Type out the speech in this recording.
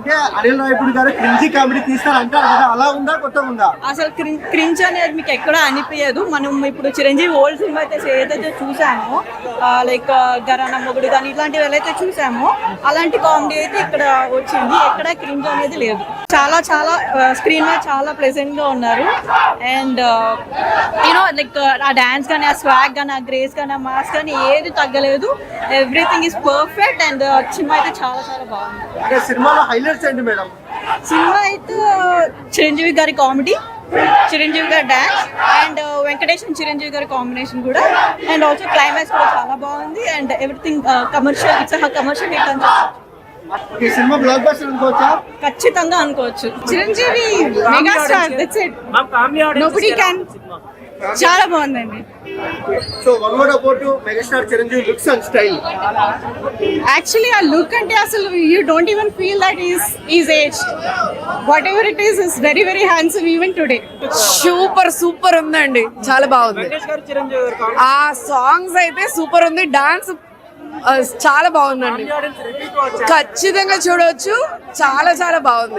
అంటే అనిల్ రావిపూడి గారు cringey comedy తీస్తారు అంటారు కదా, అలా ఉందా కొత్తగా ఉందా? అసలు క్రింజ్ అనేది మీకు ఎక్కడ అనిపించదు. మనం ఇప్పుడు చిరంజీవి ఓల్డ్ సినిమా అయితే ఏదైతే చూసామో లైక్ గరానా మొగుడు కానీ ఇలాంటివి ఏదైతే చూసామో అలాంటి కామెడీ అయితే ఇక్కడ వచ్చింది. ఎక్కడ క్రింజ్ అనేది లేదు. చాలా చాలా స్క్రీన్ మీద చాలా ప్లెజెంట్ గా ఉన్నారు. అండ్ యూనో లైక్ ఆ డాన్స్ కానీ, ఆ స్వాగ్ కానీ, ఆ గ్రేస్ కానీ, ఆ మాస్ కానీ ఏది తగ్గలేదు. Everything is perfect. And cinema అయితే చాలా చాలా బాగుంది. అంటే సినిమాలో హైలైట్స్ ఏంటి మేడం? సినిమా అయితే చిరంజీవి గారి కామెడీ, చిరంజీవి గారి dance and Venkatesh and Chiranjeevi గారి కాంబినేషన్ కూడా. అండ్ ఆల్సో క్లైమాక్స్ కూడా చాలా బాగుంది. And everything commercial, it's commercial hit అని చెప్పొచ్చు. ఈ సినిమా బ్లాక్ బస్టర్ అనుకోవచ్చా? ఖచ్చితంగా అనుకోవచ్చు. Chiranjeevi megastar, that's it, nobody can. చాలా బాగుందండి. So one word about megastar Chiranjeevi looks and style. Actually ఆ లుక్ అంటే అసలు you don't even feel that is age. What ever it is very very handsome even today. Super ఉందండి, చాలా బాగుంది. ఆ songs అయితే సూపర్ ఉంది. డాన్స్ చాలా బాగుందండి, ఖచ్చితంగా చూడవచ్చు. చాలా చాలా బాగుంది.